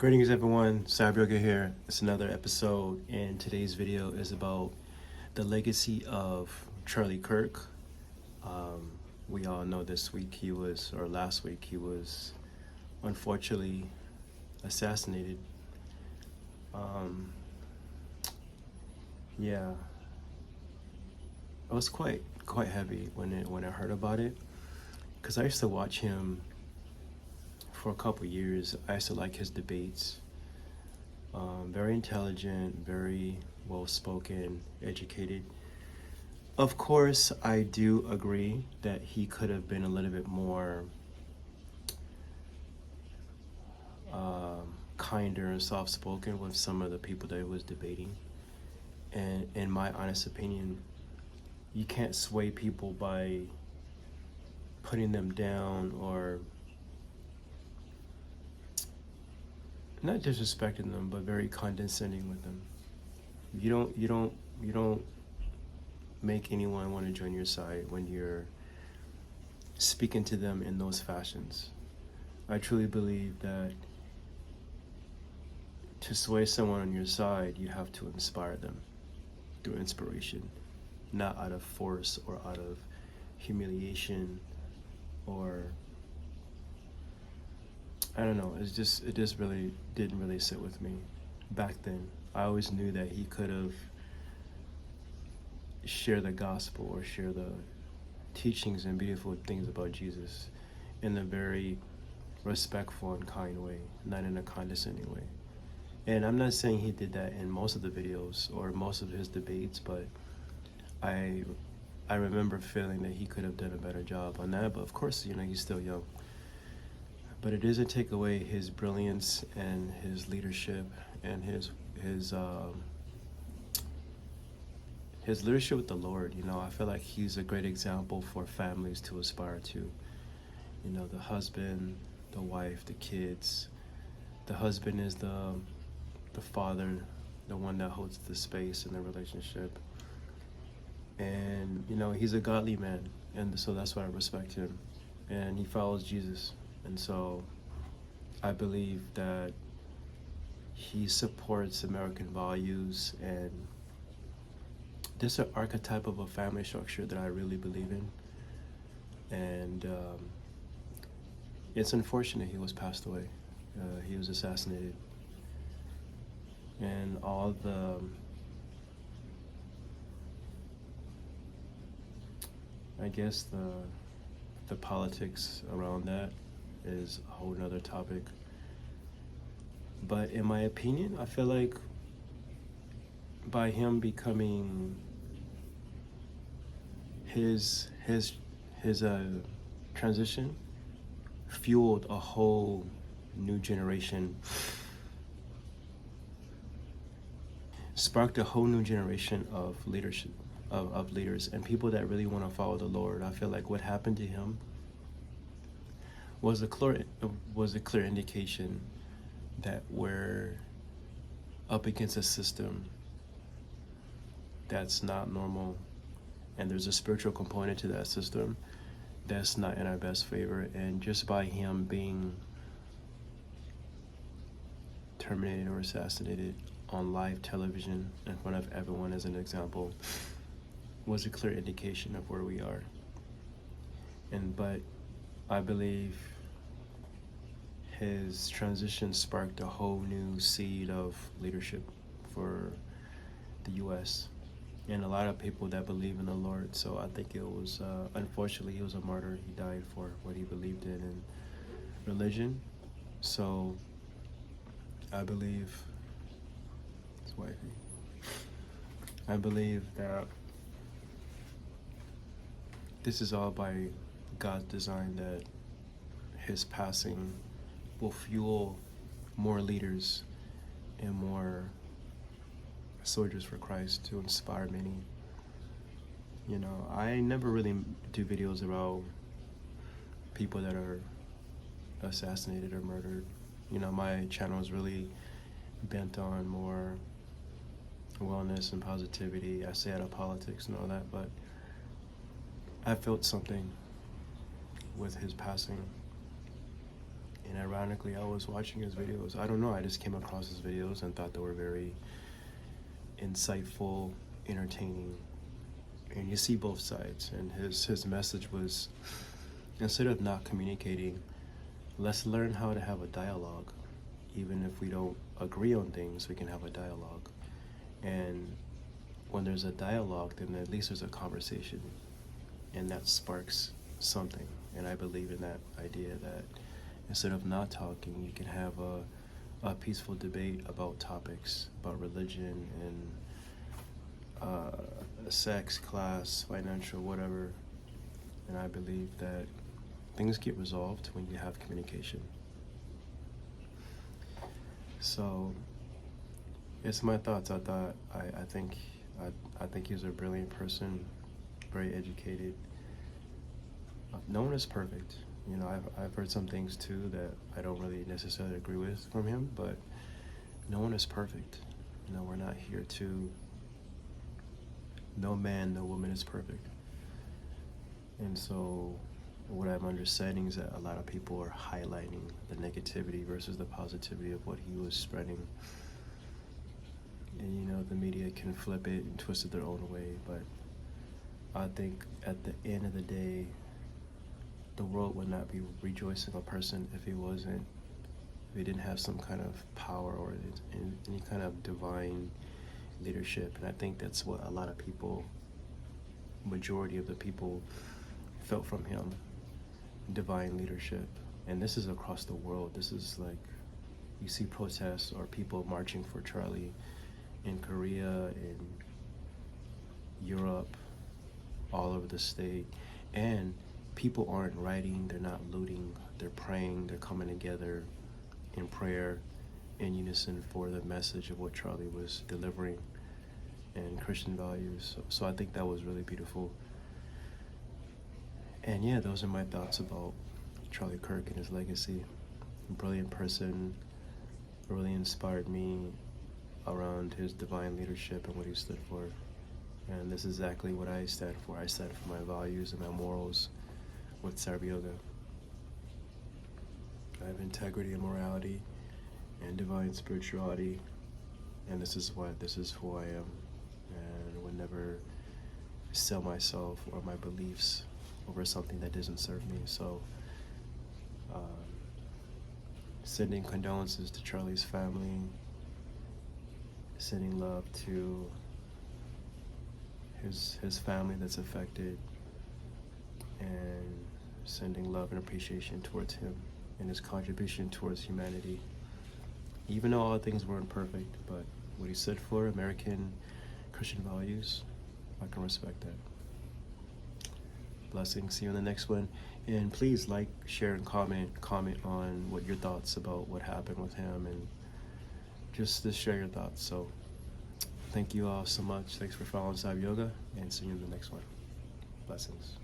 Greetings everyone, Cyberyoga here. It's another episode, and today's video is about the legacy of Charlie Kirk. We all know last week he was unfortunately assassinated. Yeah, it was quite heavy when I heard about it, because I used to watch him for a couple years. I used to like his debates. Very intelligent, very well spoken, educated. Of course, I do agree that he could have been a little bit more kinder and soft spoken with some of the people that he was debating. And in my honest opinion, you can't sway people by putting them down or not disrespecting them, but very condescending with them. You don't make anyone want to join your side when you're speaking to them in those fashions. I truly believe that to sway someone on your side, you have to inspire them through inspiration, not out of force or out of humiliation, or I don't know. It just really didn't really sit with me back then. I always knew that he could have shared the gospel or share the teachings and beautiful things about Jesus in a very respectful and kind way, not in a condescending way. And I'm not saying he did that in most of the videos or most of his debates, but I remember feeling that he could have done a better job on that. But of course, he's still young. But it doesn't take away his brilliance and his leadership and his leadership with the Lord. I feel like he's a great example for families to aspire to. The husband, the wife, the kids. The husband is the father, the one that holds the space in the relationship. And he's a godly man, and so that's why I respect him. And he follows Jesus. And so I believe that he supports American values, and this is an archetype of a family structure that I really believe in. And it's unfortunate he was passed away. He was assassinated. And all I guess the politics around that is a whole nother topic. But in my opinion, I feel like by him becoming his transition fueled a whole new generation, sparked a whole new generation of leadership, of leaders and people that really want to follow the Lord. I feel like what happened to him was a clear indication that we're up against a system that's not normal, and there's a spiritual component to that system that's not in our best favor. And just by him being terminated or assassinated on live television in front of everyone as an example was a clear indication of where we are. But I believe his transition sparked a whole new seed of leadership for the U.S. and a lot of people that believe in the Lord. So I think it was, unfortunately, he was a martyr. He died for what he believed in religion. So I believe, it's wifey, I believe that this is all by God's design, that his passing will fuel more leaders and more soldiers for Christ to inspire many. I never really do videos about people that are assassinated or murdered. My channel is really bent on more wellness and positivity. I stay out of politics and all that, but I felt something with his passing. And ironically, I was watching his videos. I don't know, I just came across his videos and thought they were very insightful, entertaining. And you see both sides. And his message was, instead of not communicating, let's learn how to have a dialogue. Even if we don't agree on things, we can have a dialogue. And when there's a dialogue, then at least there's a conversation. And that sparks something. And I believe in that idea that instead of not talking, you can have a peaceful debate about topics, about religion and sex, class, financial, whatever. And I believe that things get resolved when you have communication. So it's my thoughts. I think he's a brilliant person, very educated. No one is perfect. You know, I've heard some things too that I don't really necessarily agree with from him, but no one is perfect. You know, we're not here to, no man, no woman is perfect. And so what I'm understanding is that a lot of people are highlighting the negativity versus the positivity of what he was spreading. And you know, the media can flip it and twist it their own way, but I think at the end of the day, the world would not be rejoicing a person if he didn't have some kind of power or any kind of divine leadership. And I think that's what a lot of people, majority of the people, felt from him, divine leadership. And this is across the world. This is like, you see protests or people marching for Charlie in Korea, in Europe, all over the state. And people aren't rioting, they're not looting, they're praying, they're coming together in prayer, in unison for the message of what Charlie was delivering and Christian values. So I think that was really beautiful. And yeah, those are my thoughts about Charlie Kirk and his legacy. A brilliant person, really inspired me around his divine leadership and what he stood for. And this is exactly what I stand for. I stand for my values and my morals with Cyberyoga. I have integrity and morality and divine spirituality, and this is who I am, and I would never sell myself or my beliefs over something that doesn't serve me. So sending condolences to Charlie's family, sending love to his family that's affected, and sending love and appreciation towards him and his contribution towards humanity. Even though all things weren't perfect, but what he stood for, American Christian values, I can respect that. Blessings. See you on the next one. And please like, share, and comment on what your thoughts about what happened with him, and just share your thoughts. So thank you all so much. Thanks for following Cyberyoga, and see you in the next one. Blessings.